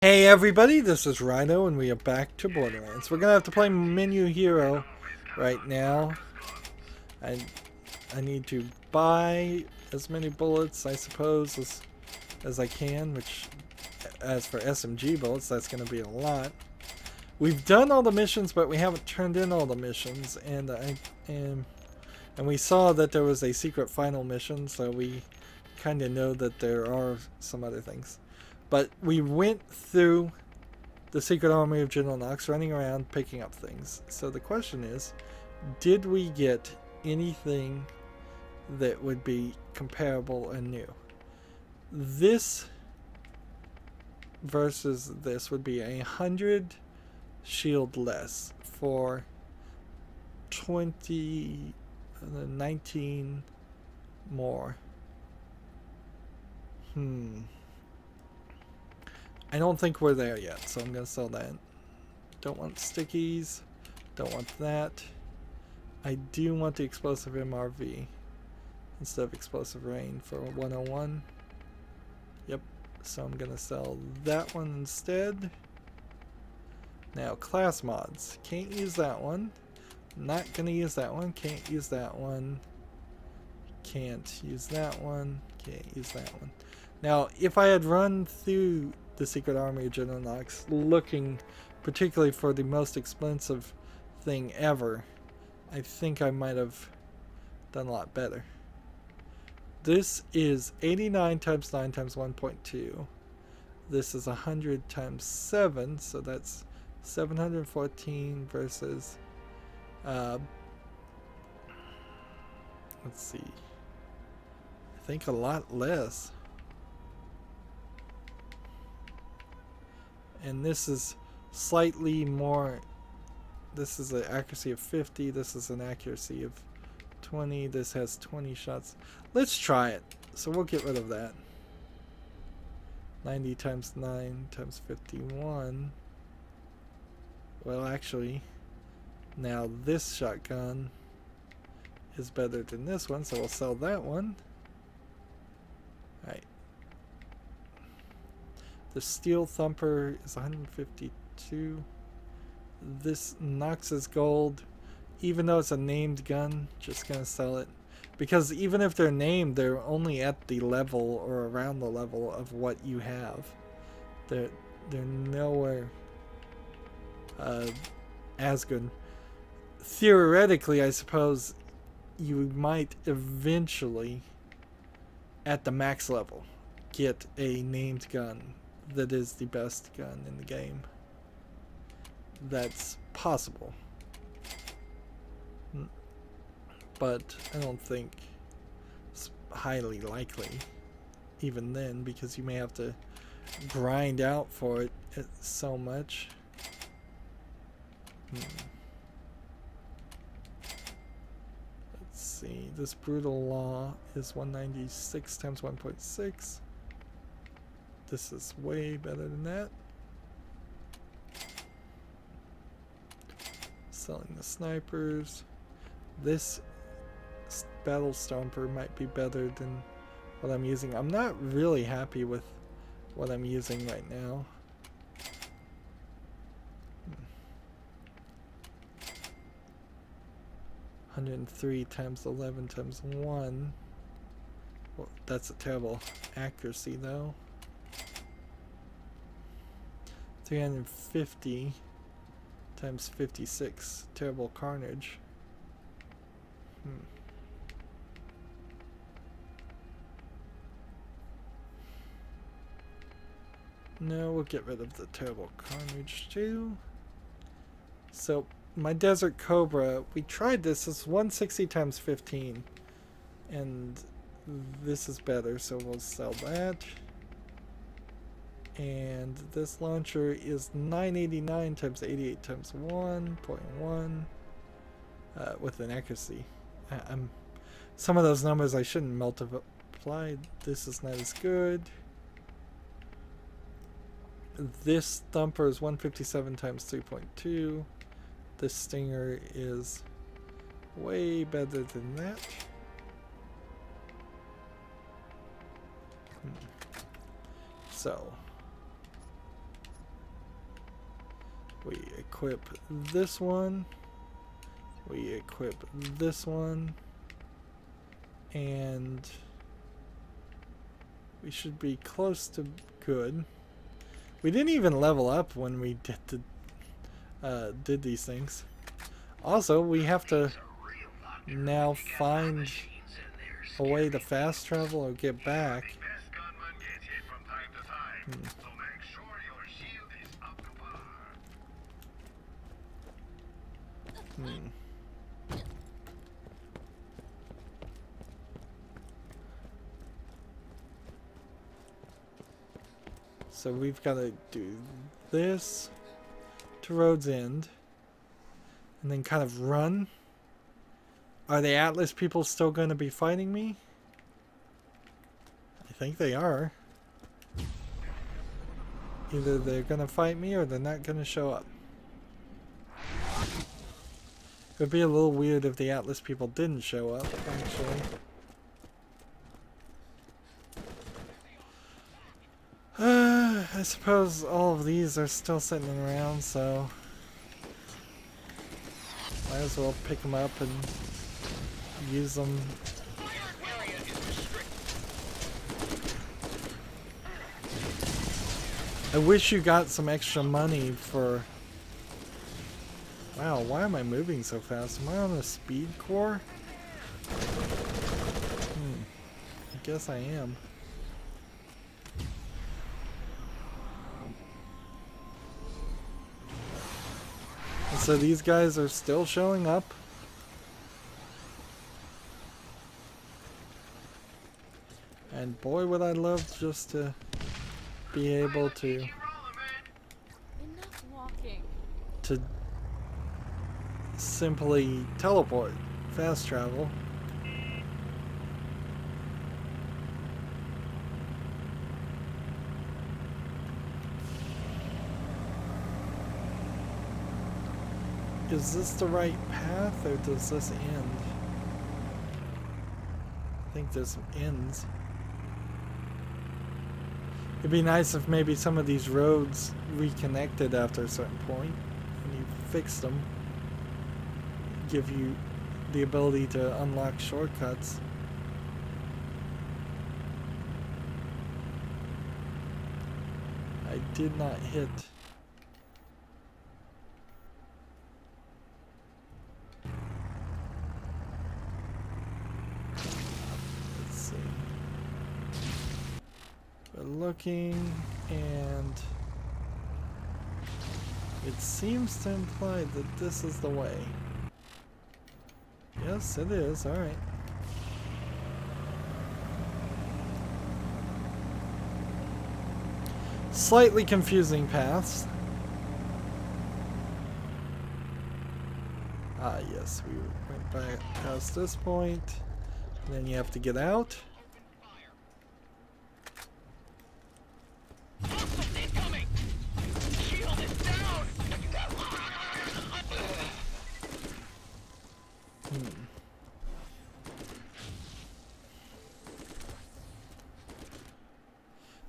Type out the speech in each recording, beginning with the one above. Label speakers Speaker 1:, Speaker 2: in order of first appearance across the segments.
Speaker 1: Hey everybody, this is Rydo and we are back to Borderlands. We're gonna have to play menu hero right now. I need to buy as many bullets, I suppose, as I can, which as for SMG bullets, that's gonna be a lot. We've done all the missions, but we haven't turned in all the missions, and we saw that there was a secret final mission, so we kind of know that there are some other things. But we went through the secret army of General Knox, running around picking up things. So the question is, did we get anything that would be comparable and new? This versus this would be 100 shield less for 19 more. I don't think we're there yet, so I'm going to sell that. Don't want stickies. Don't want that. I do want the explosive MRV instead of explosive rain for 101. Yep, so I'm going to sell that one instead. Now, class mods. Can't use that one. Not going to use that one. Can't use that one. Can't use that one. Can't use that one. Now, if I had run through the secret army of General Knox looking particularly for the most expensive thing ever, I think I might have done a lot better. This is 89 times 9 times 1.2. This is 100 times 7, so that's 714 versus let's see, I think a lot less. And this is slightly more. This is an accuracy of 50. This is an accuracy of 20. This has 20 shots. Let's try it. So we'll get rid of that. 90 times 9 times 51. Well, actually, now this shotgun is better than this one, so we'll sell that one. Alright. The steel thumper is 152. This Knox's gold, even though it's a named gun, just gonna sell it. Because even if they're named, they're only at the level or around the level of what you have. They're nowhere as good. Theoretically, I suppose you might eventually, at the max level, get a named gun that is the best gun in the game. That's possible, but I don't think it's highly likely even then, because you may have to grind out for it so much. Let's see, this brutal law is 196 times 1.6. This is way better than that. Selling the snipers. This battle stomper might be better than what I'm using. I'm not really happy with what I'm using right now. — 103 times 11 times 1. Well, that's a terrible accuracy though. 350 times 56. Terrible carnage. No, we'll get rid of the terrible carnage too. So my Desert Cobra, we tried this. It's 160 times 15. And this is better, so we'll sell that. And this launcher is 989 times 88 times 1.1 with an accuracy. Some of those numbers I shouldn't multiply. This is not as good. This thumper is 157 times 3.2. This stinger is way better than that. So equip this one. We equip this one. And we should be close to good. We didn't even level up when we did these things. Also, we have to now find a way to fast travel or get back. So we've got to do this to Road's End and then kind of run. Are the Atlas people still going to be fighting me? I think they are. Either they're going to fight me or they're not going to show up. It would be a little weird if the Atlas people didn't show up, actually. I suppose all of these are still sitting around, so might as well pick them up and use them. I wish you got some extra money for... Wow, why am I moving so fast? Am I on a speed core? I guess I am. And so these guys are still showing up. And boy, would I love just to be able to simply teleport, fast travel. Is this the right path or does this end? I think this ends. It'd be nice if maybe some of these roads reconnected after a certain point and you fix them. Give you the ability to unlock shortcuts. I did not hit. Let's see. We're looking and it seems to imply that this is the way. Yes, it is. Alright. Slightly confusing paths. Ah, yes, we went back past this point. And then you have to get out.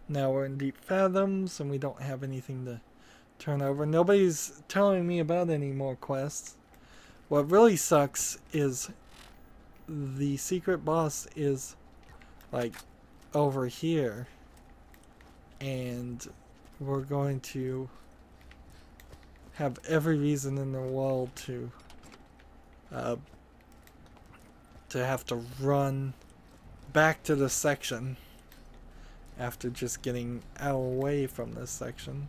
Speaker 1: Now we're in Deep Fathoms and we don't have anything to turn over. Nobody's telling me about any more quests. What really sucks is the secret boss is like over here and we're going to have every reason in the world to have to run back to the section after just getting away from this section.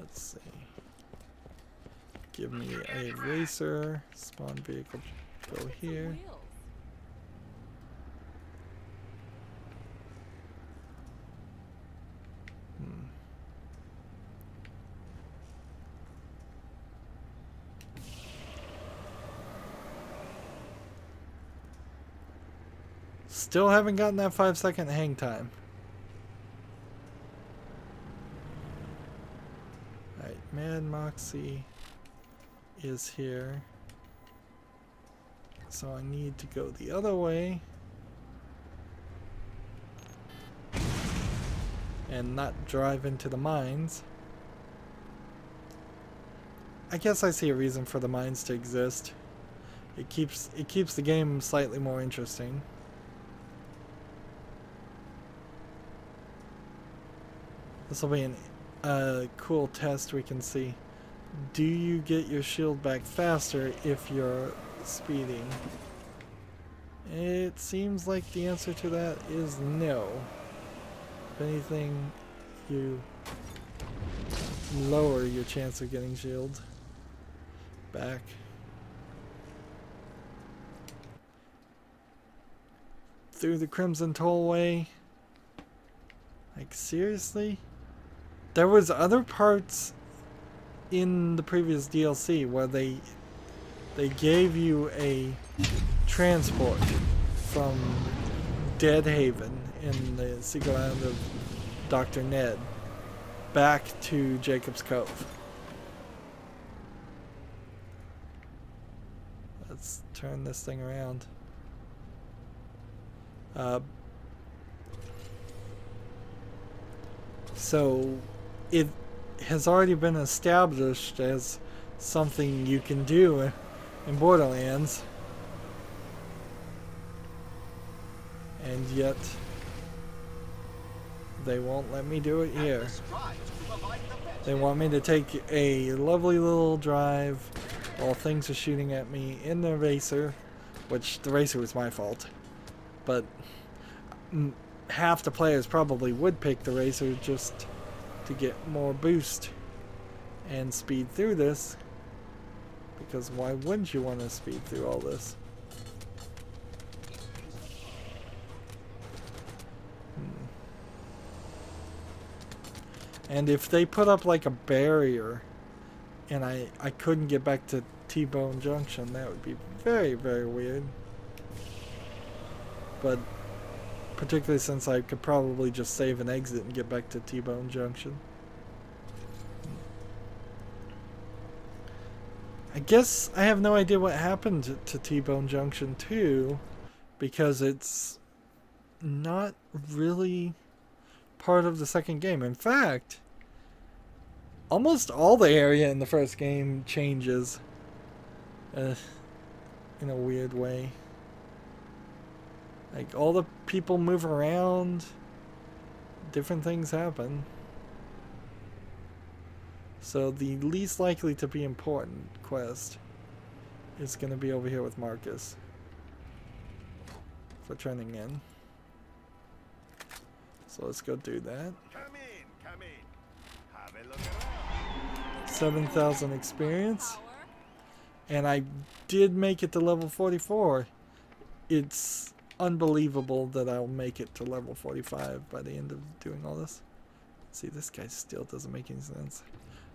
Speaker 1: Let's see. Give me a racer. Spawn vehicle. Go here. Still haven't gotten that 5-second hang time. Alright, Mad Moxie is here. So I need to go the other way. and not drive into the mines. I guess I see a reason for the mines to exist. It keeps the game slightly more interesting. This will be a cool test. We can see, do you get your shield back faster if you're speeding? It seems like the answer to that is no. If anything, you lower your chance of getting shield back. Through the Crimson Tollway. Like, seriously? There was other parts in the previous DLC where they gave you a transport from Dead Haven in the secret island of Dr. Ned back to Jacob's Cove. Let's turn this thing around. So it has already been established as something you can do in Borderlands, and yet they won't let me do it here. They want me to take a lovely little drive while things are shooting at me in the racer, which the racer was my fault, but half the players probably would pick the racer just to get more boost and speed through this, because why wouldn't you want to speed through all this? And if they put up like a barrier and I couldn't get back to T-Bone Junction, that would be very, very weird. But particularly since I could probably just save and exit and get back to T-Bone Junction. I guess I have no idea what happened to T-Bone Junction 2, because it's not really part of the second game. In fact, almost all the area in the first game changes in a weird way. Like, all the people move around, different things happen. So the least likely to be important quest is going to be over here with Marcus for turning in. So let's go do that.
Speaker 2: Come in. Have a look around.
Speaker 1: 7,000 experience. And I did make it to level 44. It's unbelievable that I'll make it to level 45 by the end of doing all this. See, this guy still doesn't make any sense.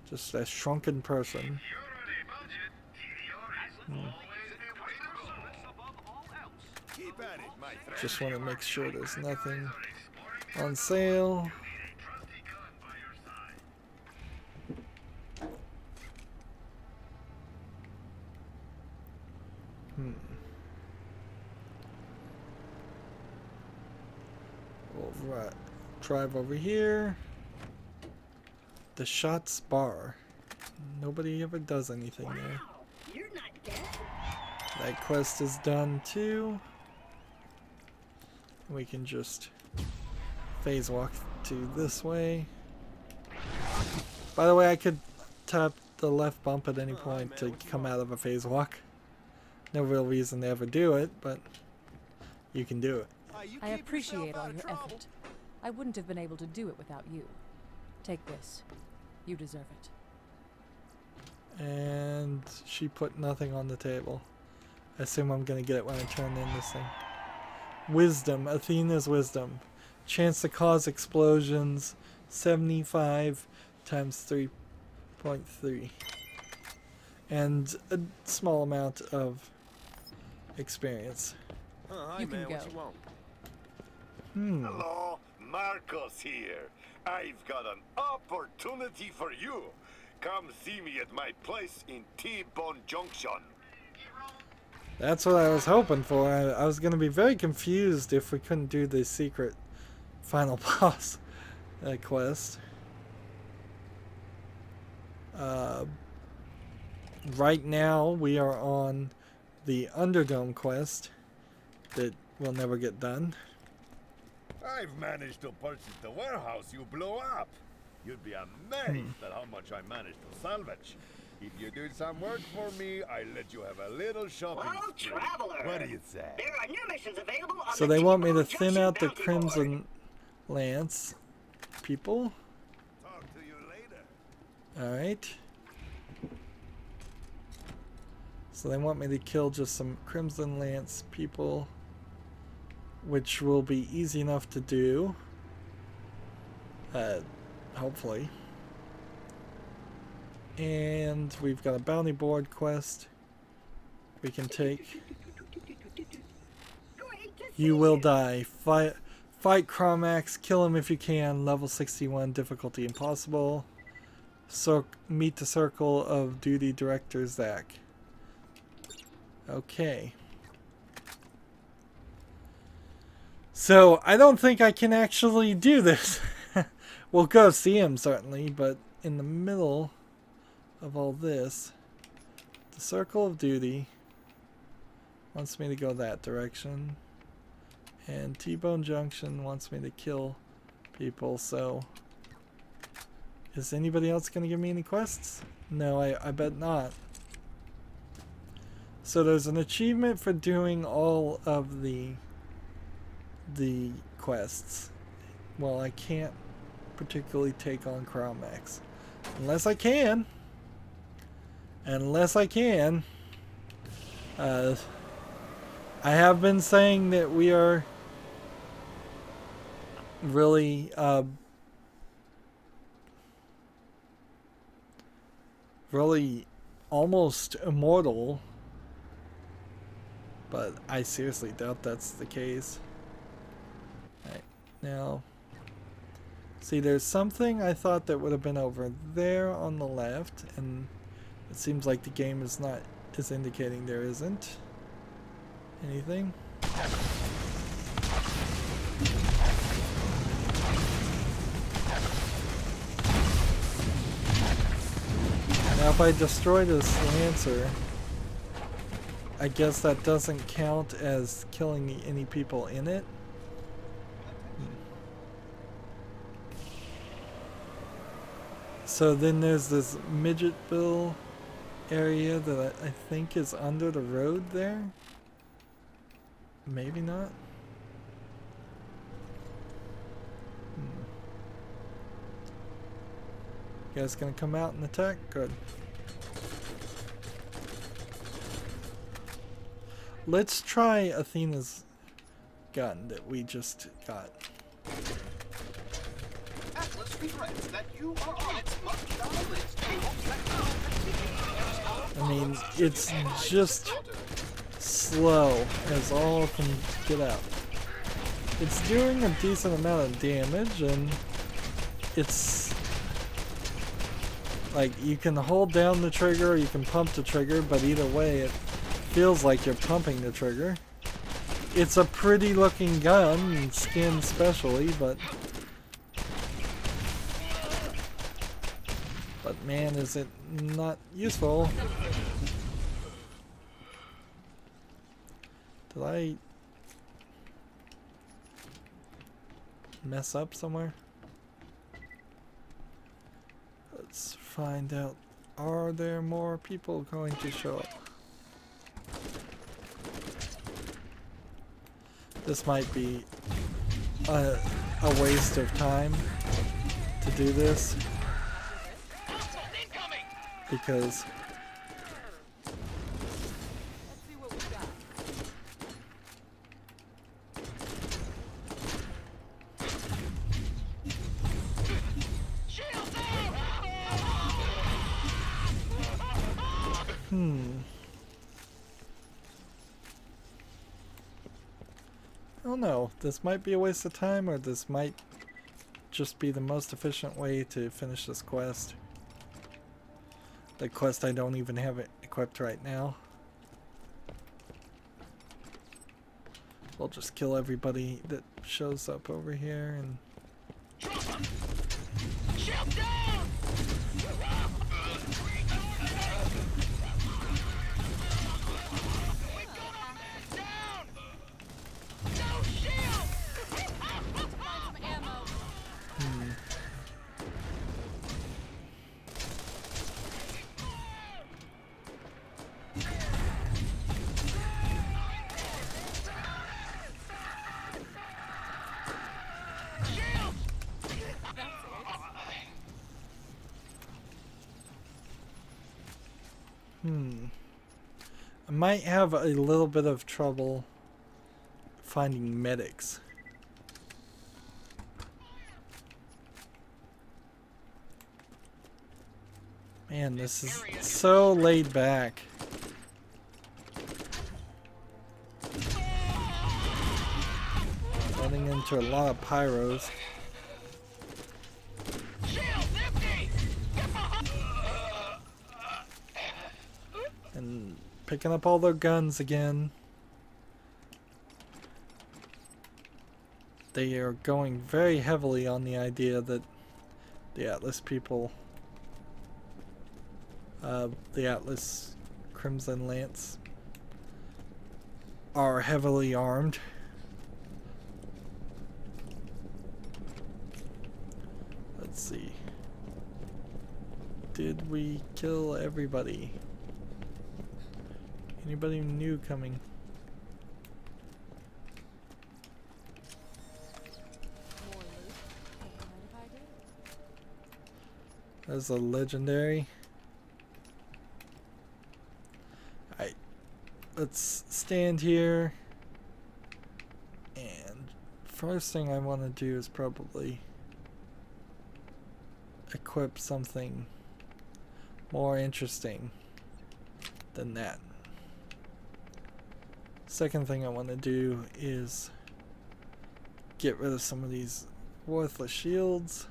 Speaker 1: Just a shrunken person. Just want to make sure there's nothing on sale. We'll drive over here. The Shots Bar. Nobody ever does anything there.
Speaker 3: You're not dead.
Speaker 1: That quest is done too. We can just phase walk to this way. By the way, I could tap the left bump at any point to come out of a phase walk. No real reason to ever do it, but you can do it.
Speaker 4: I appreciate all your effort. I wouldn't have been able to do it without you. Take this. You deserve it.
Speaker 1: And she put nothing on the table. I assume I'm gonna get it when I turn in this thing. Wisdom. Athena's wisdom. Chance to cause explosions. 75 times 3.3. And a small amount of experience.
Speaker 2: Hi,
Speaker 4: You can
Speaker 2: man,
Speaker 4: go.
Speaker 2: what you want?
Speaker 5: Hello, Marcos here. I've got an opportunity for you. Come see me at my place in T-Bone Junction.
Speaker 1: That's what I was hoping for. I was going to be very confused if we couldn't do the secret final boss. quest. Right now we are on the Underdome quest that will never get done.
Speaker 5: I've managed to purchase the warehouse you blew up. You'd be amazed at how much I managed to salvage. If you do some work for me, I'll let you have a little shopping spree.
Speaker 3: Traveler.
Speaker 5: What do you say?
Speaker 3: There are new missions available on
Speaker 1: So
Speaker 3: the
Speaker 1: they want me to
Speaker 3: T-Bone
Speaker 1: thin
Speaker 3: Junction
Speaker 1: out the
Speaker 3: bounty
Speaker 1: Crimson
Speaker 3: board.
Speaker 1: Lance people.
Speaker 5: Talk to you later.
Speaker 1: Alright. So they want me to kill just some Crimson Lance people, which will be easy enough to do. Hopefully. And we've got a bounty board quest we can take. You will die. Fight Chromax. Kill him if you can. Level 61. Difficulty impossible. Meet the circle of duty director Zach. Okay. So I don't think I can actually do this. We'll go see him certainly, but in the middle of all this, the circle of duty wants me to go that direction, and T-Bone Junction wants me to kill people. So is anybody else going to give me any quests? No, I bet not. So there's an achievement for doing all of the quests. Well, I can't particularly take on Chromax. Unless I can. I have been saying that we are really almost immortal, but I seriously doubt that's the case. Right, now, see, there's something I thought that would have been over there on the left, and it seems like the game is indicating there isn't anything. Now if I destroy this Lancer, I guess that doesn't count as killing any people in it. So then there's this Midgetville area that I think is under the road there. Maybe not. You guys gonna come out and attack? Good. Let's try Athena's gun that we just got. I mean, it's just slow as all can get out. It's doing a decent amount of damage, and it's like you can hold down the trigger or you can pump the trigger, but either way it feels like you're pumping the trigger. It's a pretty looking gun, skin especially, but man, is it not useful. Did I mess up somewhere? Let's find out. Are there more people going to show up? This might be a waste of time to do this, because I don't know, this might be a waste of time, or this might just be the most efficient way to finish this quest. The quest I don't even have it equipped right now. We'll just kill everybody that shows up over here and
Speaker 6: Shield down! We got him down! No shield!
Speaker 4: Find some ammo.
Speaker 6: Shield!
Speaker 1: I might have a little bit of trouble finding medics. Man, this is so laid back. Running into a lot of pyros.
Speaker 6: Shield's empty! Get behind!
Speaker 1: And picking up all their guns again. They are going very heavily on the idea that the Atlas people, the Atlas Crimson Lance, are heavily armed. Let's see. Did we kill everybody? Anybody new coming?
Speaker 4: More loot. Don't mind if I do.
Speaker 1: There's a legendary. Alright. Let's stand here. And first thing I want to do is probably equip something more interesting than that. Second thing I want to do is get rid of some of these worthless shields.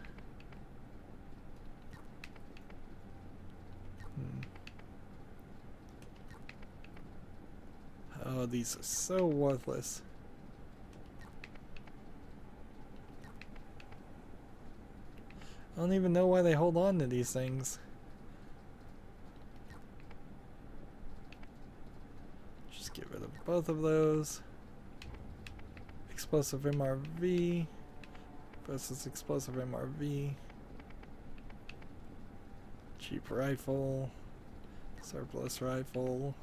Speaker 1: Oh, these are so worthless. I don't even know why they hold on to these things. Just get rid of both of those. Explosive MRV versus explosive MRV. Cheap rifle. Surplus rifle.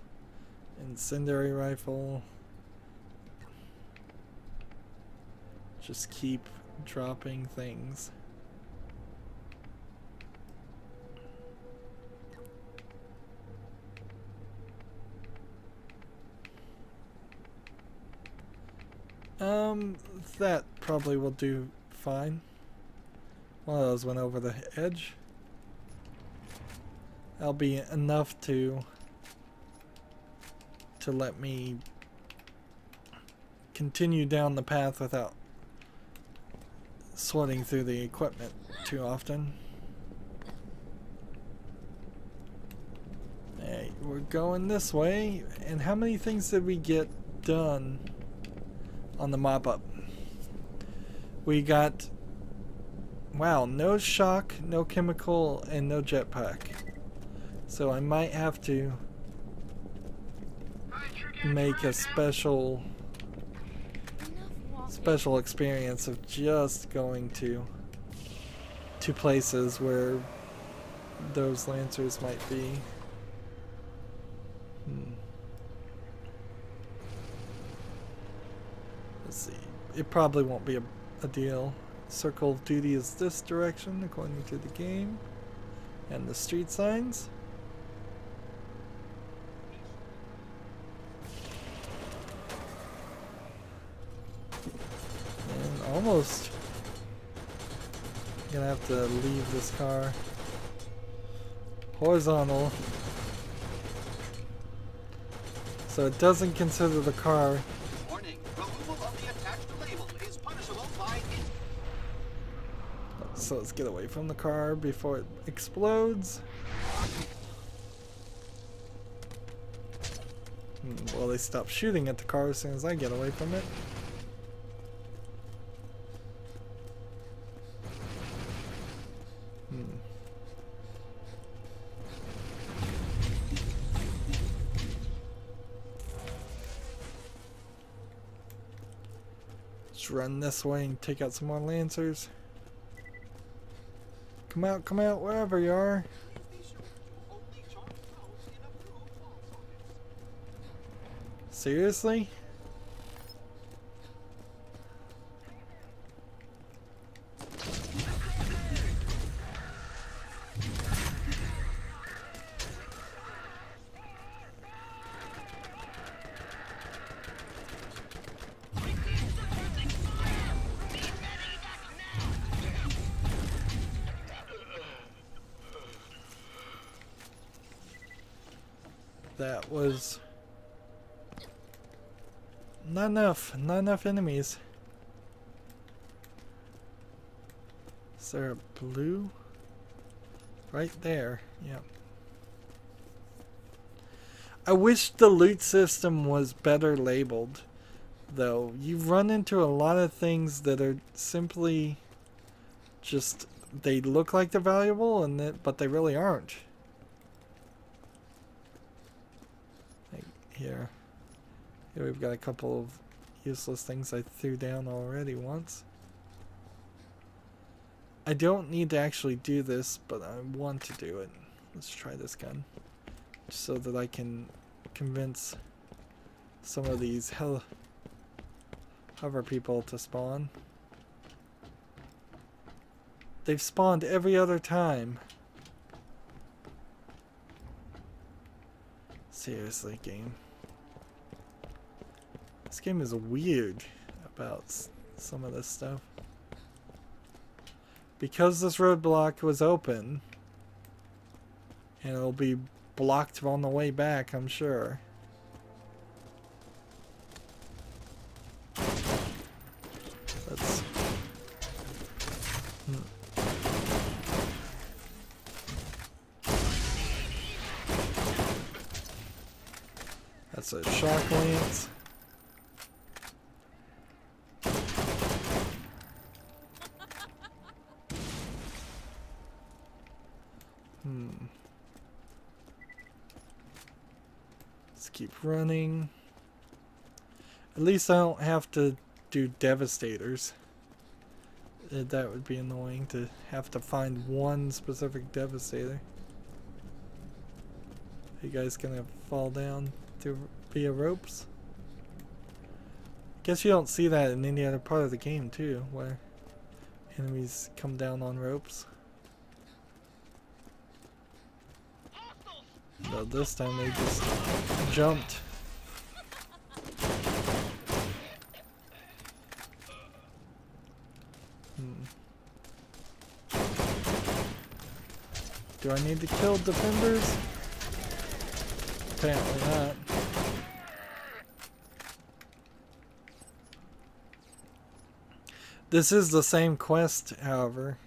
Speaker 1: Incendiary rifle. Just keep dropping things. That probably will do fine. One of those went over the edge. That'll be enough to let me continue down the path without sorting through the equipment too often. Hey, we're going this way. And how many things did we get done on the mop-up? We got, wow, no shock, no chemical, and no jetpack. So I might have to make a special experience of just going to places where those lancers might be. Let's see. It probably won't be a deal. Circle of duty is this direction according to the game and the street signs. And almost gonna have to leave this car horizontal so it doesn't consider the car.
Speaker 7: Warning, removal of the attached label is punishable by
Speaker 1: So let's get away from the car before it explodes. Well, they stop shooting at the car as soon as I get away from it. Just run this way and take out some more lancers. Come out, wherever you are. Seriously? That was not enough enemies. Is there a blue? Right there, yep. I wish the loot system was better labeled, though. You run into a lot of things that are simply just, they look like they're valuable, but they really aren't. Here we've got a couple of useless things I threw down already once. I don't need to actually do this, but I want to do it. Let's try this gun, just so that I can convince some of these hover people to spawn. They've spawned every other time. Seriously, game. This game is weird about some of this stuff. Because this roadblock was open, and it'll be blocked on the way back, I'm sure. Let's... That's a shock lance. Let's keep running. At least I don't have to do devastators. That would be annoying to have to find one specific devastator. Are you guys gonna fall down through via ropes? Guess you don't see that in any other part of the game too, where enemies come down on ropes. But this time they just jumped. Do I need to kill defenders? Apparently not. This is the same quest, however,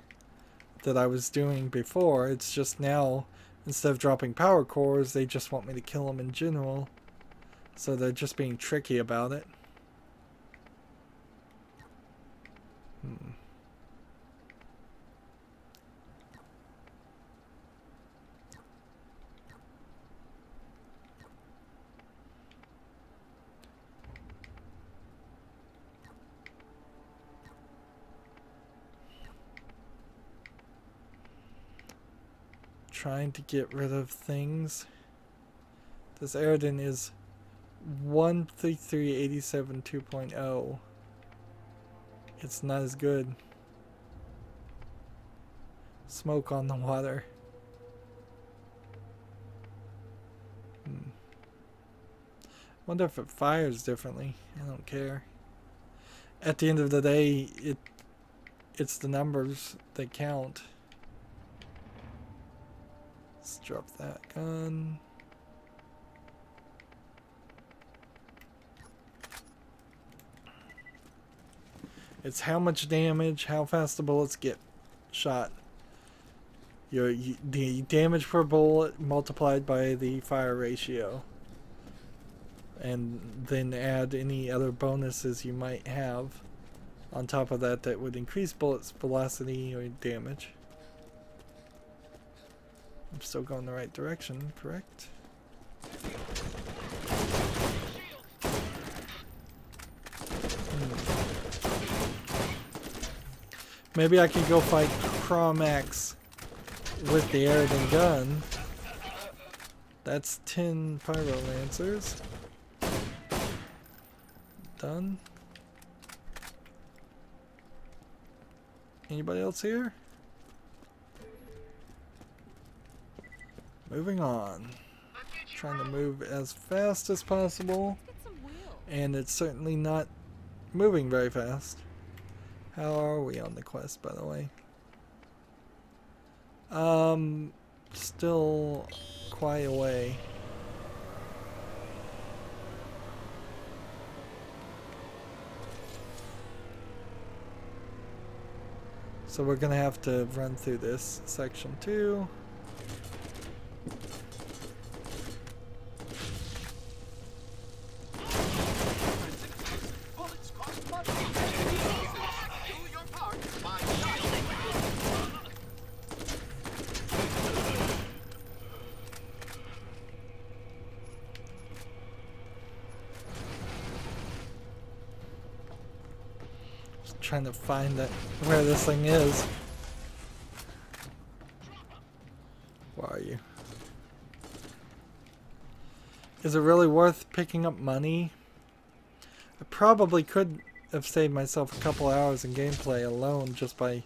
Speaker 1: that I was doing before. It's just now, instead of dropping power cores, they just want me to kill them in general. So they're just being tricky about it. Trying to get rid of things. This Aridin is 13387 2.0. It's not as good. Smoke on the water. Wonder if it fires differently. I don't care. At the end of the day, it's the numbers that count. Let's drop that gun. It's how much damage, how fast the bullets get shot. The damage per bullet multiplied by the fire ratio. And then add any other bonuses you might have on top of that that would increase bullets velocity or damage. I'm still going the right direction, correct? Maybe I could go fight Cromax with the Aridin gun. That's 10 Pyro Lancers. Done. Anybody else here? Moving on. Trying to move as fast as possible. And it's certainly not moving very fast. How are we on the quest, by the way? Still quite away. So we're gonna have to run through this section too. Trying to find that where this thing is. Where are you? Is it really worth picking up money? I probably could have saved myself a couple hours in gameplay alone just by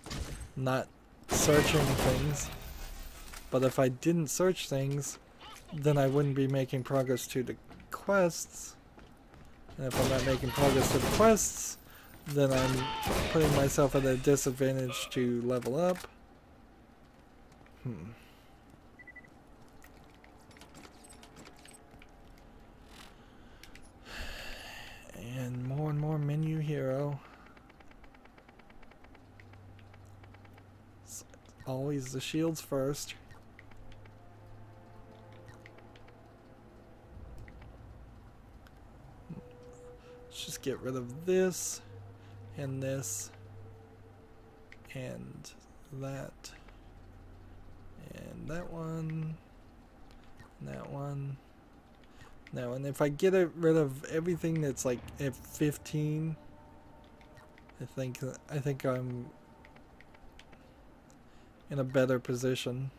Speaker 1: not searching things. But if I didn't search things, then I wouldn't be making progress to the quests. And if I'm not making progress to the quests, then I'm putting myself at a disadvantage to level up. And more menu hero. It's always the shields first. Let's just get rid of this. And this, and that, and that one, and that one. Now, and if I get rid of everything that's like at 15, I think I'm in a better position.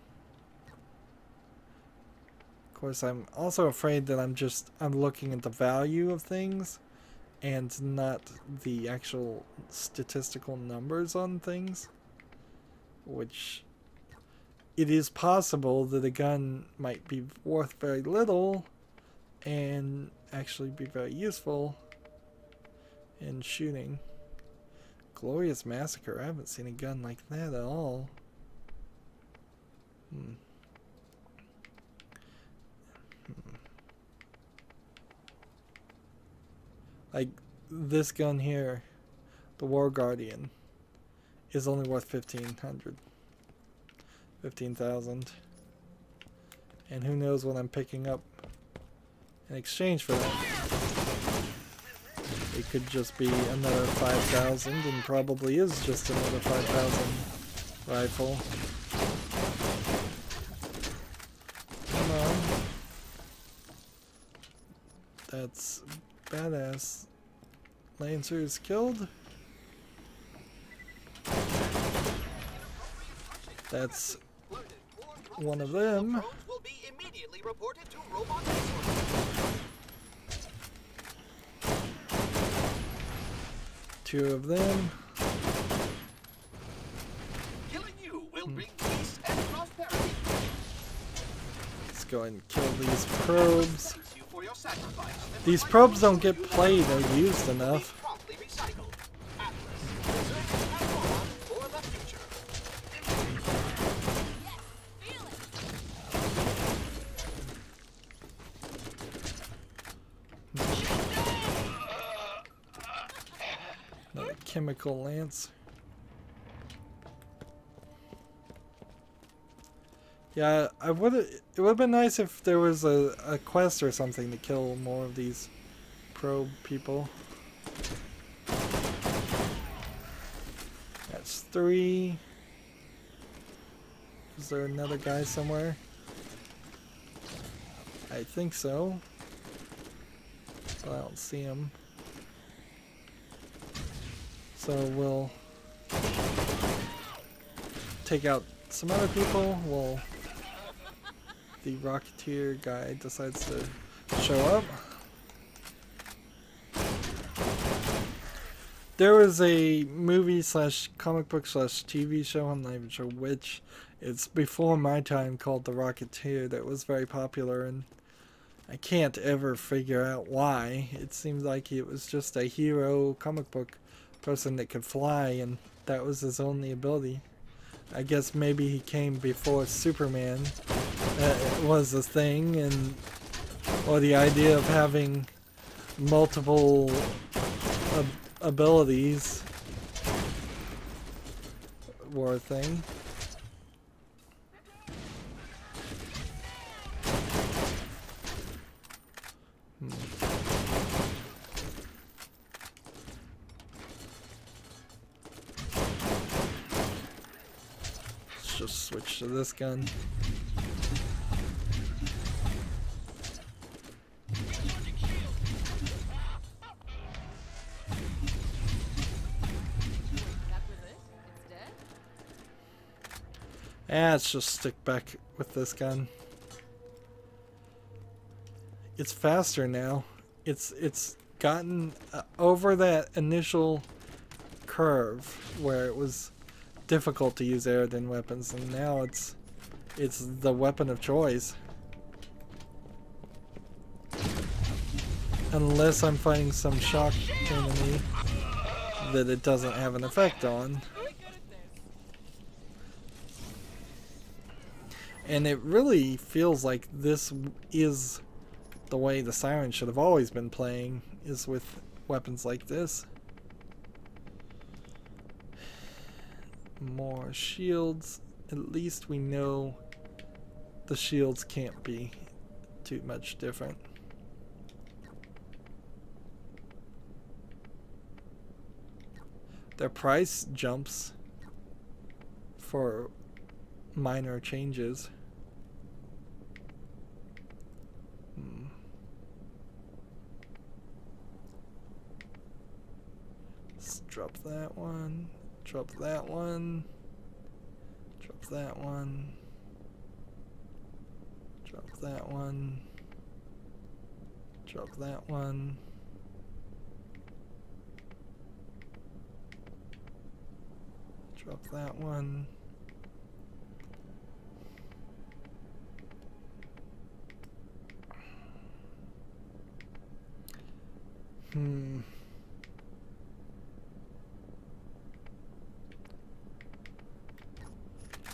Speaker 1: Of course, I'm also afraid that I'm looking at the value of things and not the actual statistical numbers on things, which it is possible that a gun might be worth very little and actually be very useful in shooting. Glorious Massacre, I haven't seen a gun like that at all. Like this gun here, the War Guardian, is only worth 15,000. And who knows what I'm picking up in exchange for that. It could just be another 5,000, and probably is just another 5,000 rifle. Come on. That's badass. Lancers killed. That's one of them. Two of them.
Speaker 7: Killing you will bring peace and prosperity.
Speaker 1: Let's go and kill these probes. These probes don't get played or used enough. Another chemical lance. Yeah, it would have been nice if there was a quest or something to kill more of these probe people. That's 3. Is there another guy somewhere? I think so. But I don't see him. So we'll take out some other people. Well, the Rocketeer guy decides to show up. There was a movie slash comic book slash TV show, I'm not even sure which. It's before my time, called The Rocketeer, that was very popular, and I can't ever figure out why. It seems like it was just a hero comic book person that could fly, and that was his only ability. I guess maybe he came before Superman was a thing, and or the idea of having multiple abilities were a thing. Let's just switch to this gun. Let's just stick back with this gun. It's faster now. It's gotten over that initial curve where it was difficult to use air-thin weapons, and now it's the weapon of choice. Unless I'm fighting some shock enemy that it doesn't have an effect on. And it really feels like this is the way the Siren should have always been playing, is with weapons like this. More shields. At least we know the shields can't be too much different. Their price jumps for minor changes. Let's drop that one, drop that one, drop that one, drop that one, drop that one. Drop that one.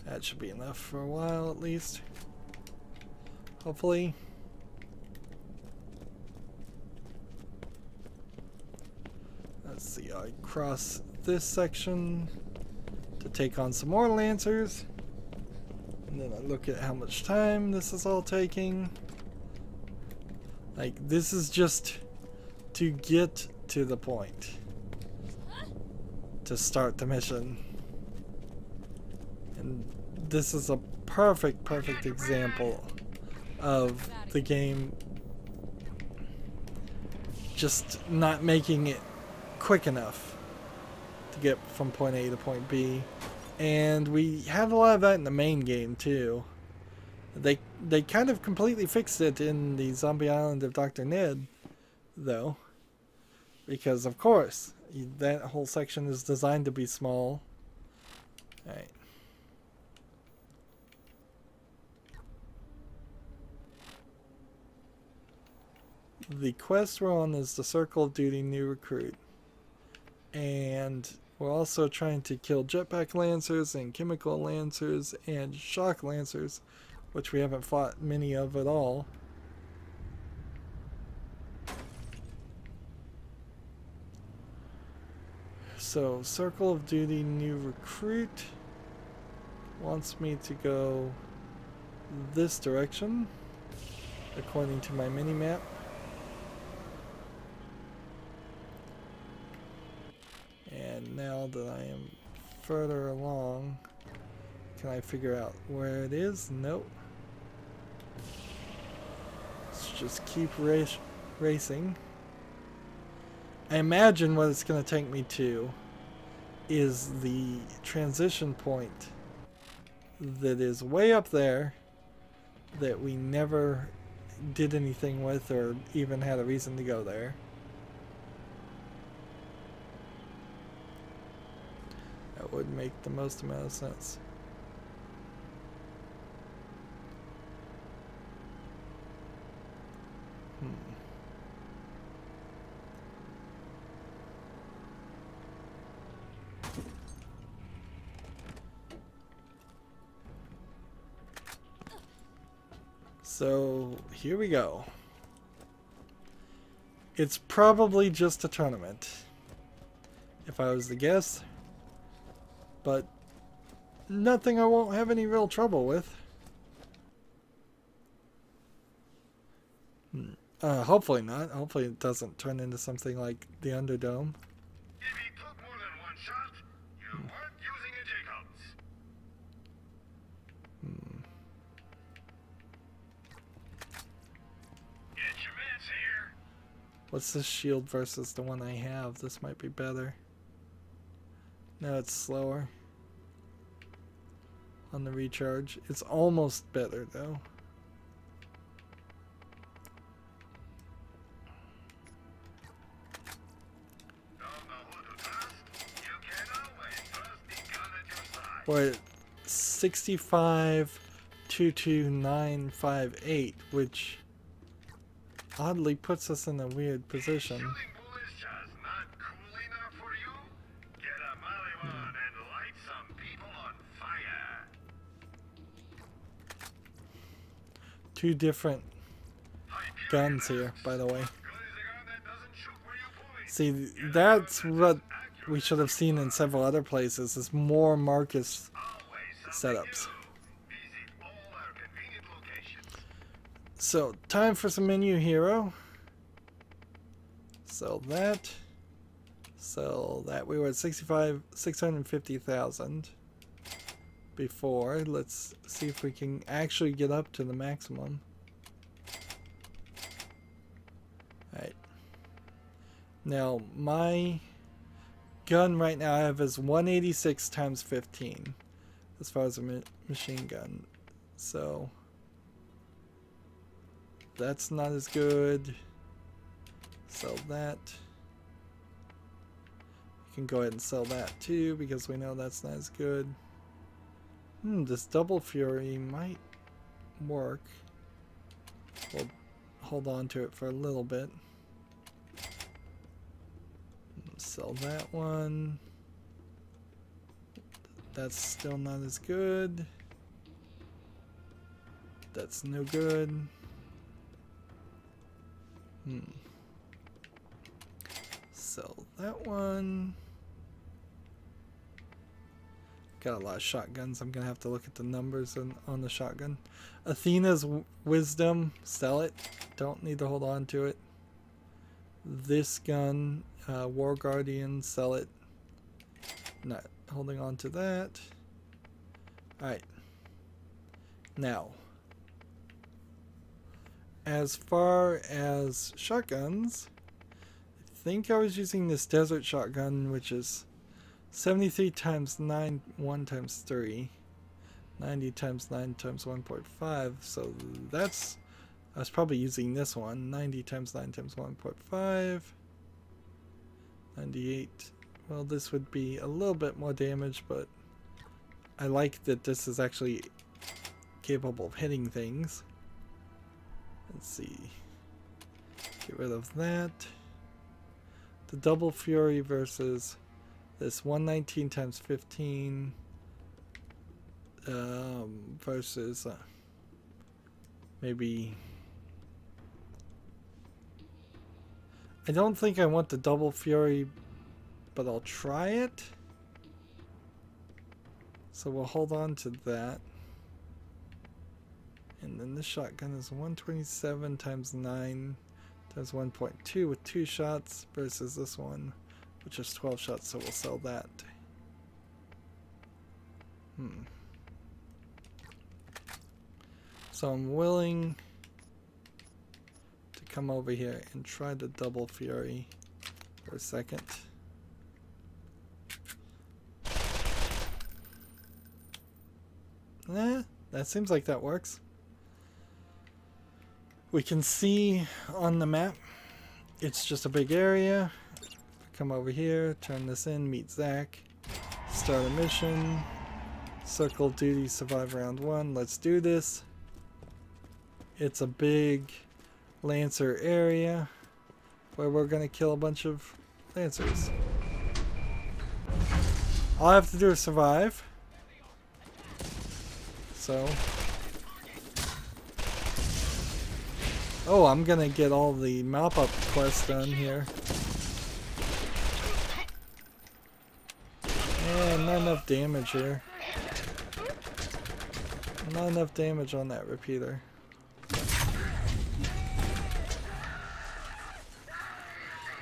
Speaker 1: That should be enough for a while at least. Hopefully. Let's see, I cross this section to take on some more Lancers. And then I look at how much time this is all taking. Like, this is just to get to the point. To start the mission. And this is a perfect example of the game just not making it quick enough to get from point A to point B. And we had a lot of that in the main game too. They kind of completely fixed it in the Zombie Island of Dr. Ned, though, because of course that whole section is designed to be small. Alright. The quest we're on is the Circle of Duty New Recruit. And we're also trying to kill jetpack lancers and chemical lancers and shock lancers, which we haven't fought many of at all. So, Circle of Duty New Recruit wants me to go this direction, according to my mini-map. And now that I am further along, can I figure out where it is? Nope. Let's just keep racing. I imagine what it's going to take me to is the transition point that is way up there that we never did anything with or even had a reason to go there. That would make the most amount of sense. So here we go. It's probably just a tournament, if I was to guess, but nothing I won't have any real trouble with. Hopefully not. Hopefully it doesn't turn into something like the Underdome.
Speaker 2: If he took more than one shot, you weren't using a Jacobs. Get your mitts here.
Speaker 1: What's this shield versus the one I have? This might be better. No, it's slower on the recharge. It's almost better though. We're at 65,22958, which oddly puts us in a weird position. Two different guns here, by the way. See, that's what we should have seen in several other places, is more Marcus setups. So, time for some menu hero. Sell that. Sell that. We were at 650,000 before. Let's see if we can actually get up to the maximum. Alright. Now, my gun right now I have is 186 times 15 as far as a machine gun, so that's not as good. Sell that. You can go ahead and sell that too because we know that's not as good. This double fury might work. We'll hold on to it for a little bit. Sell that one. That's still not as good. That's no good. Sell that one. Got a lot of shotguns. I'm gonna have to look at the numbers on the shotgun. Athena's wisdom. Sell it. Don't need to hold on to it. This gun. War Guardian, sell it. Not holding on to that. Alright. Now, as far as shotguns, I think I was using this desert shotgun, which is 73 times 9, 1 times 3. 90 times 9 times 1.5. So that's, I was probably using this one. 90 times 9 times 1.5. 98. Well, this would be a little bit more damage, but I like that this is actually capable of hitting things. Let's see. Get rid of that. The double fury versus this 119 times 15 versus maybe. I don't think I want the double fury, but I'll try it. So we'll hold on to that. And then this shotgun is 127 times 9 times 1.2 with 2 shots versus this one, which is 12 shots, so we'll sell that. So I'm willing to come over here and try the double fury for a second. That seems like that works. We can see on the map, it's just a big area. Come over here, turn this in, meet Zach, start a mission, circle duty, survive round 1. Let's do this. It's a big Lancer area where we're gonna kill a bunch of Lancers. All I have to do is survive. So, oh, I'm gonna get all the mop up quests done here. And not enough damage here. Not enough damage on that repeater.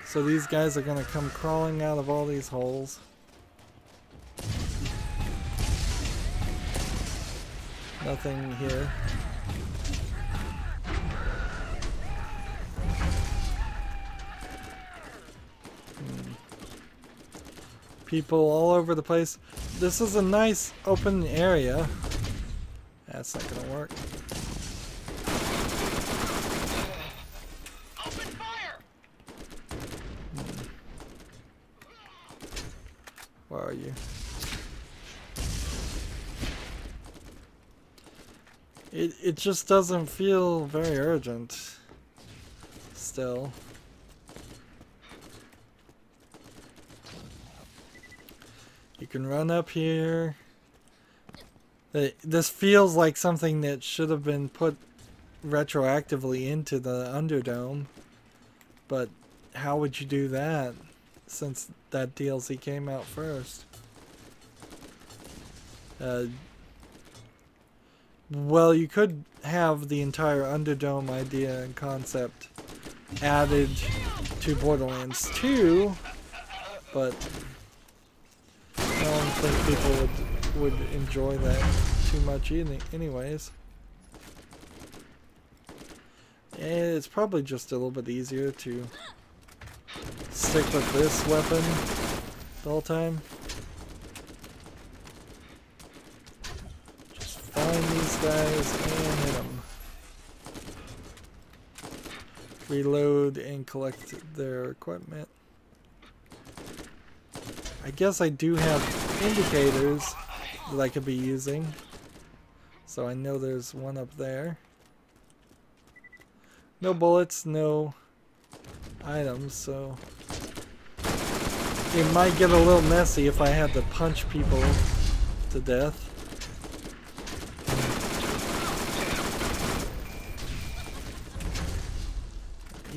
Speaker 1: So these guys are gonna come crawling out of all these holes. Nothing here. People all over the place. This is a nice open area. That's not gonna work.
Speaker 6: Open fire!
Speaker 1: Where are you? It just doesn't feel very urgent. Still. You can run up here. This feels like something that should have been put retroactively into the Underdome. But how would you do that since that DLC came out first? Well, you could have the entire Underdome idea and concept added to Borderlands 2, but I don't think people would enjoy that too much anyways. It's probably just a little bit easier to stick with this weapon the whole time. Just find these guys and hit them. Reload and collect their equipment. I guess I do have indicators that I could be using. So I know there's one up there. No bullets, no items, so it might get a little messy if I had to punch people to death.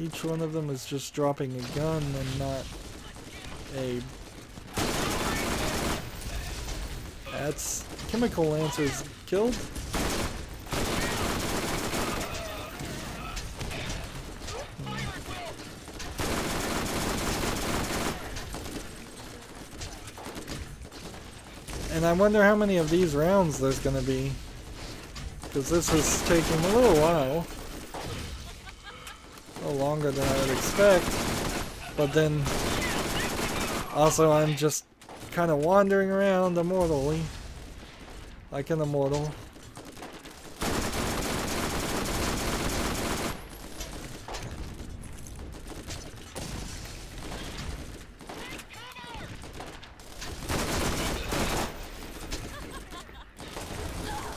Speaker 1: Each one of them is just dropping a gun and not a... That's... Chemical Lancers killed? And I wonder how many of these rounds there's gonna be. Because this is taking a little while. A little longer than I would expect. But then... Also, I'm just kind of wandering around immortally. Like an immortal.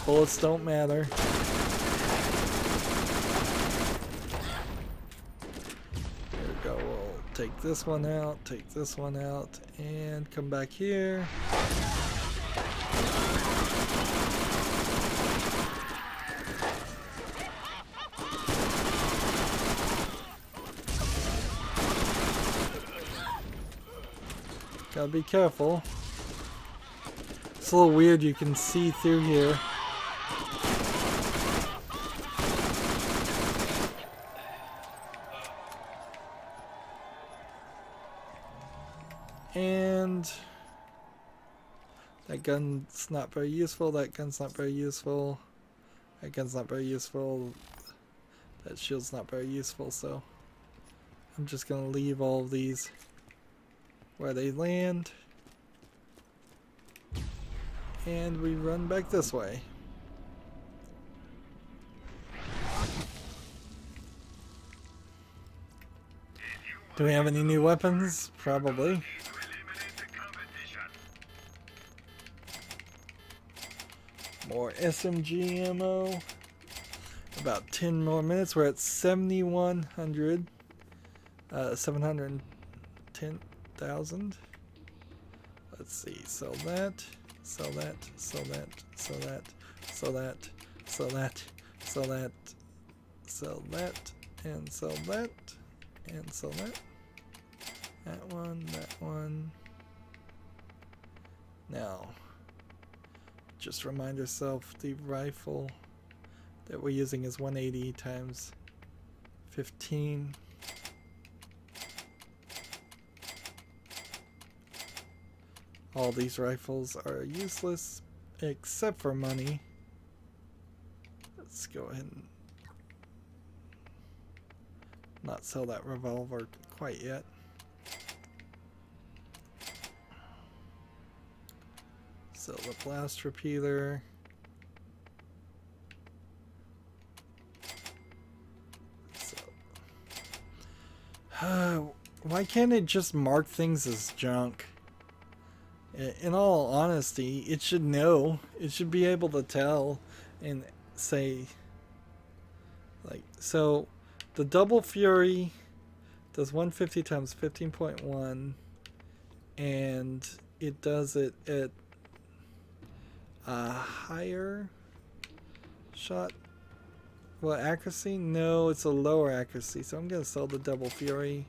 Speaker 1: Bullets don't matter. There we go. We'll take this one out, and come back here. Gotta be careful. It's a little weird, you can see through here. And that gun's not very useful, that gun's not very useful, that gun's not very useful, that shield's not very useful, so I'm just gonna leave all of these where they land, and we run back this way. Do we have any new weapons? Probably.
Speaker 2: To eliminate the competition.
Speaker 1: More SMG ammo. About 10 more minutes. We're at 7,100. 710,000. Let's see. Sell that. Sell that. Sell that. Sell that. Sell that. Sell that. Sell that. Sell that. And sell that. And sell that. That one. That one. Now, just remind yourself the rifle that we're using is 180 times 15. All these rifles are useless except for money. Let's go ahead and not sell that revolver quite yet. Sell the blast repeater. Why can't it just mark things as junk? In all honesty, it should know. It should be able to tell and say, like, so the double fury does 150 times 15.1, and it does it at a higher shot. Well, accuracy? No, it's a lower accuracy. So I'm going to sell the double fury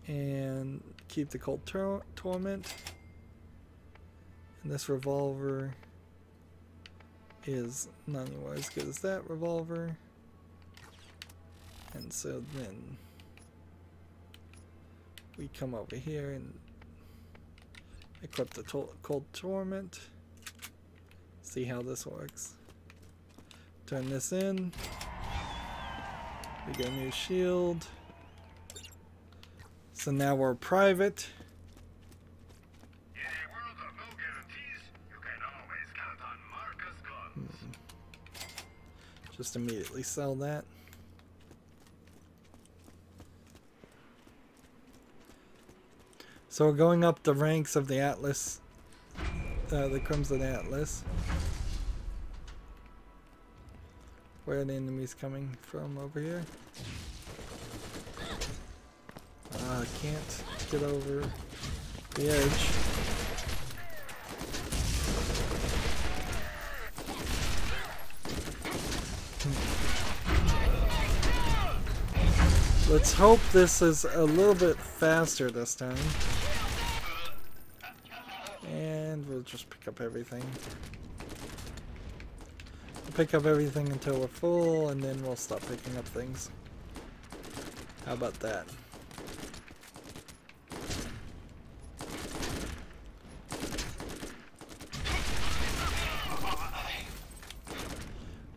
Speaker 1: and keep the cold torment. And this revolver is not anywhere as good as that revolver. And so then we come over here and equip the cold torment. See how this works. Turn this in. We get a new shield. So now we're private.
Speaker 2: In a world of no guarantees, you can always count on Marcus guns.
Speaker 1: Just immediately sell that. So we're going up the ranks of the Atlas, the Crimson Atlas. Where are the enemies coming from over here? Can't get over the edge. Let's hope this is a little bit faster this time. And we'll just pick up everything. Pick up everything until we're full, and then we'll stop picking up things. How about that?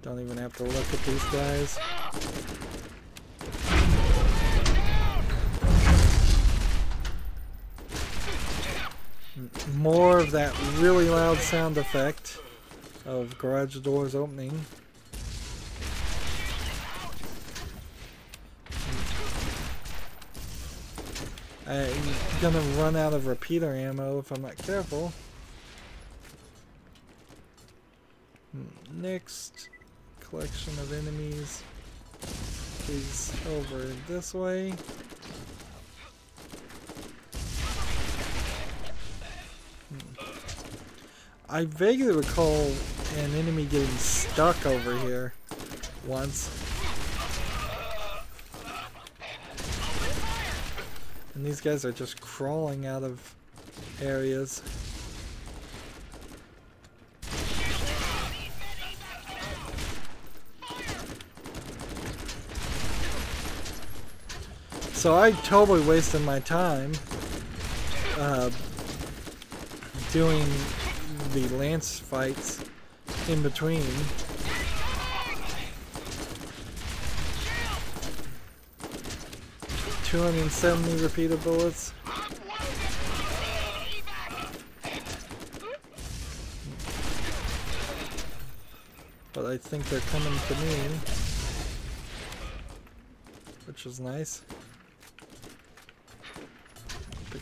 Speaker 1: Don't even have to look at these guys. More of that really loud sound effect of garage doors opening. I'm gonna run out of repeater ammo if I'm not careful. Next collection of enemies is over this way. I vaguely recall an enemy getting stuck over here once. And these guys are just crawling out of areas. So I totally wasted my time doing the lance fights in between. $270 repeater bullets. But I think they're coming to me, which is nice.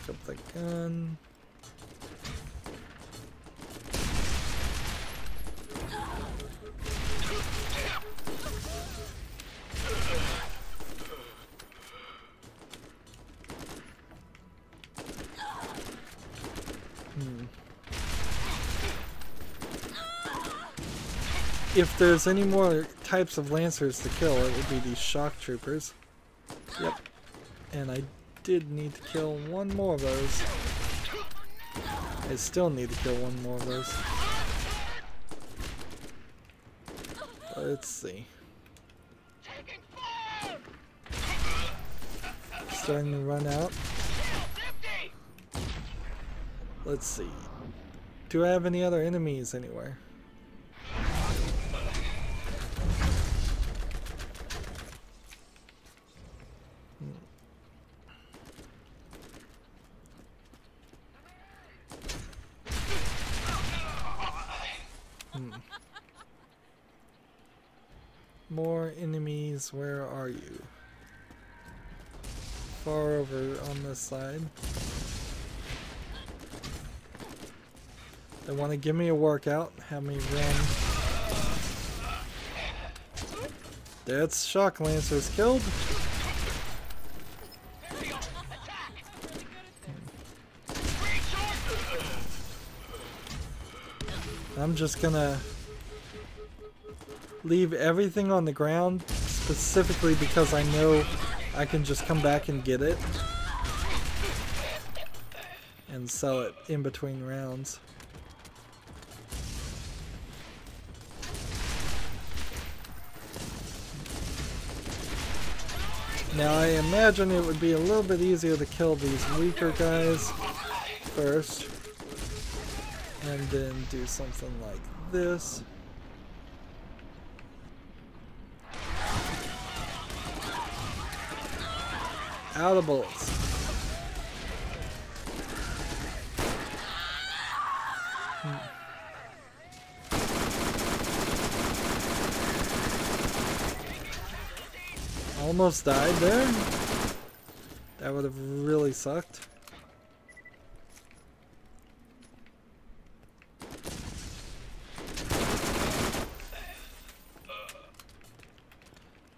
Speaker 1: pick up the gun. If there's any more types of lancers to kill, it would be these shock troopers. Yep. And I did need to kill one more of those. I still need to kill one more of those. Let's see. Starting to run out. Let's see. Do I have any other enemies anywhere? More enemies, where are you? Far over on this side. They want to give me a workout, have me run. That's shock lancers killed. I'm just gonna leave everything on the ground specifically because I know I can just come back and get it and sell it in between rounds. Now I imagine it would be a little bit easier to kill these weaker guys first and then do something like this. Out of bullets. Almost died there. That would have really sucked.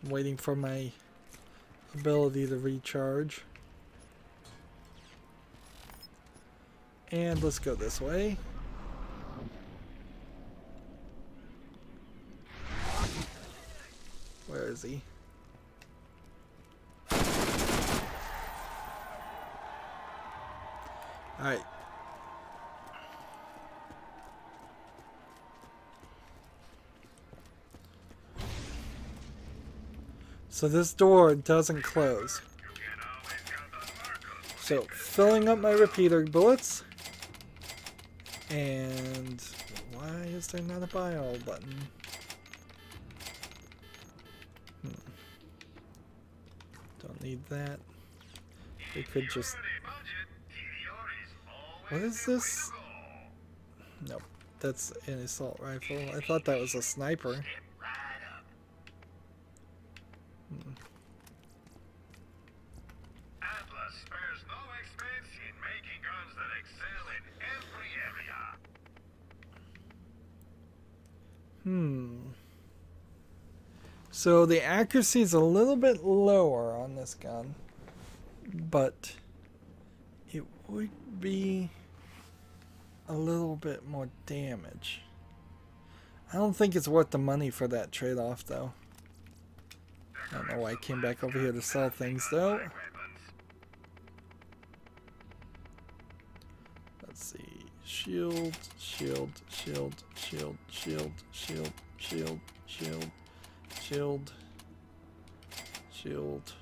Speaker 1: I'm waiting for my ability to recharge. And let's go this way. Where is he? Alright. So this door doesn't close. So filling up my repeater bullets. And why is there not a buy all button? Don't need that. We could just... What is this? Nope. That's an assault rifle. I thought that was a sniper.
Speaker 2: Atlas spares no expense in making guns that excel in every area.
Speaker 1: So the accuracy is a little bit lower on this gun, but it would be a little bit more damage. I don't think it's worth the money for that trade-off though. I don't know why I came back over here to sell things though. Let's see. Shield, shield, shield, shield, shield, shield, shield, shield, shield, shield.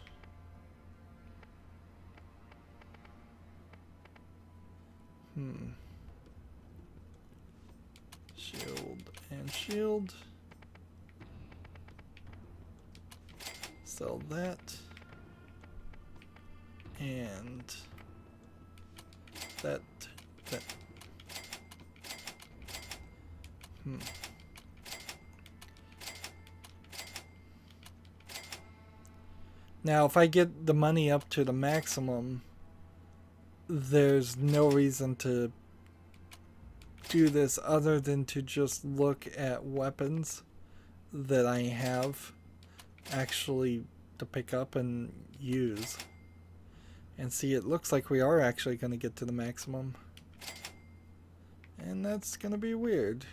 Speaker 1: Shield and shield. Sell that. And that. Now if I get the money up to the maximum, there's no reason to do this other than to just look at weapons that I have actually to pick up and use. And see, it looks like we are actually going to get to the maximum. And that's going to be weird.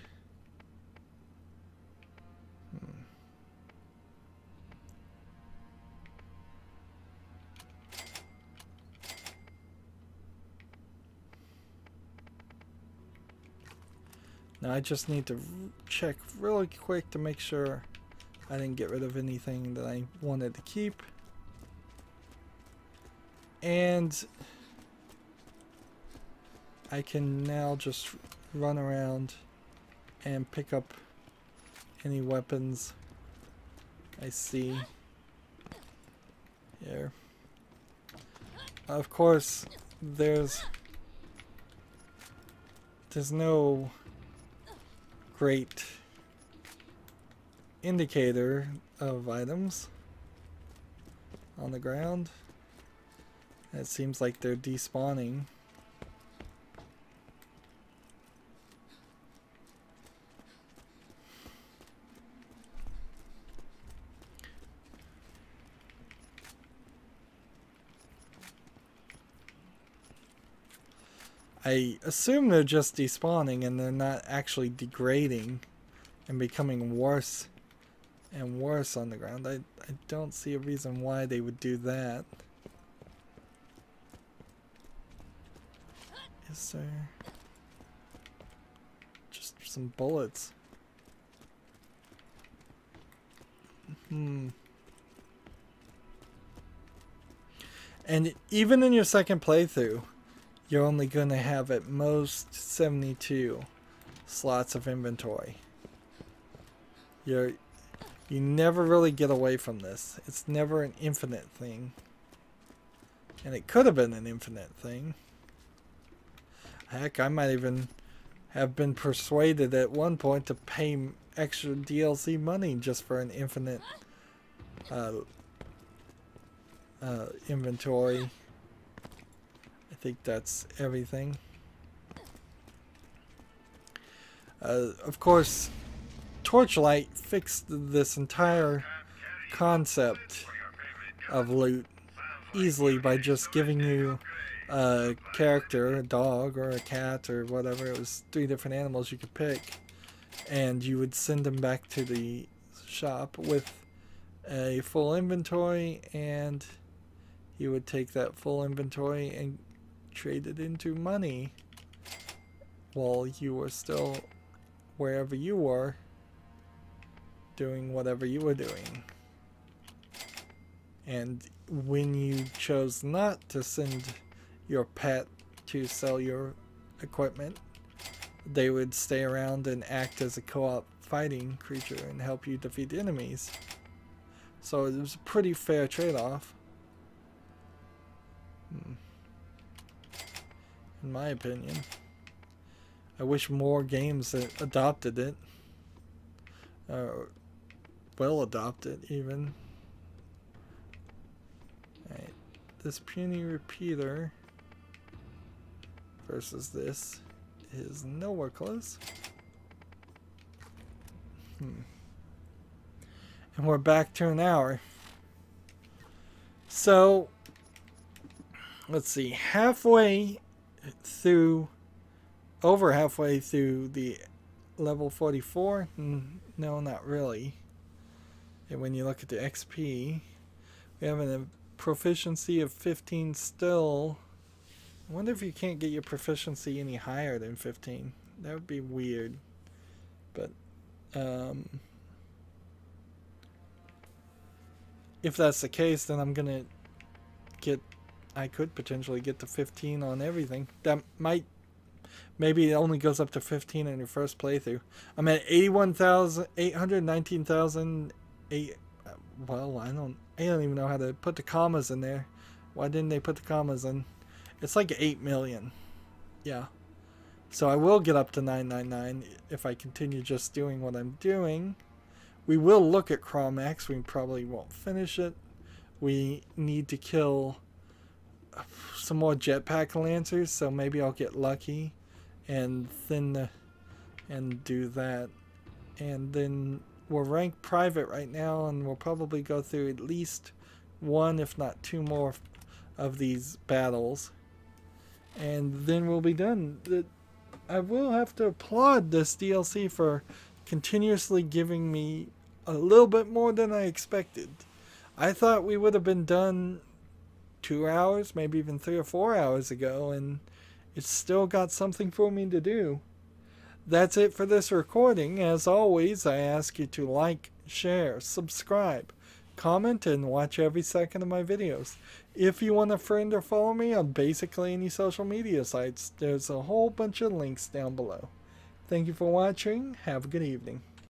Speaker 1: Now I just need to check really quick to make sure I didn't get rid of anything that I wanted to keep. And I can now just run around and pick up any weapons I see here. Of course, there's no great indicator of items on the ground. It seems like they're despawning. I assume they're just despawning and they're not actually degrading and becoming worse and worse on the ground. I don't see a reason why they would do that. Is there just some bullets? And even in your second playthrough, you're only going to have at most 72 slots of inventory. You never really get away from this. It's never an infinite thing. And it could have been an infinite thing. Heck, I might even have been persuaded at one point to pay extra DLC money just for an infinite inventory. I think that's everything. Of course, Torchlight fixed this entire concept of loot easily by just giving you a character, a dog or a cat or whatever. It was 3 different animals you could pick, and you would send them back to the shop with a full inventory, and you would take that full inventory and trade it into money while you were still wherever you were doing whatever you were doing. And when you chose not to send your pet to sell your equipment, they would stay around and act as a co-op fighting creature and help you defeat enemies. So it was a pretty fair trade-off, in my opinion. I wish more games adopted it, will adopt it even. Alright, this puny repeater versus this is nowhere close. And we're back to an hour. So let's see, over halfway through the level 44. No, not really. And when you look at the XP, we have a proficiency of 15 still. I wonder if you can't get your proficiency any higher than 15. That would be weird. But if that's the case, then I'm gonna I could potentially get to 15 on everything. That might, maybe it only goes up to 15 in your first playthrough. I'm at 819,000. Well, I don't even know how to put the commas in there. Why didn't they put the commas in? It's like 8 million. Yeah. So I will get up to 999 if I continue just doing what I'm doing. We will look at Chromax. We probably won't finish it. We need to kill some more jetpack lancers, so maybe I'll get lucky and then and do that. And then we're ranked private right now, and we'll probably go through at least one, if not two more of these battles, and then we'll be done. I will have to applaud this DLC for continuously giving me a little bit more than I expected. I thought we would have been done 2 hours, maybe even 3 or 4 hours ago, and it's still got something for me to do. That's it for this recording. As always, I ask you to like, share, subscribe, comment, and watch every second of my videos. If you want to friend or follow me on basically any social media sites, there's a whole bunch of links down below. Thank you for watching. Have a good evening.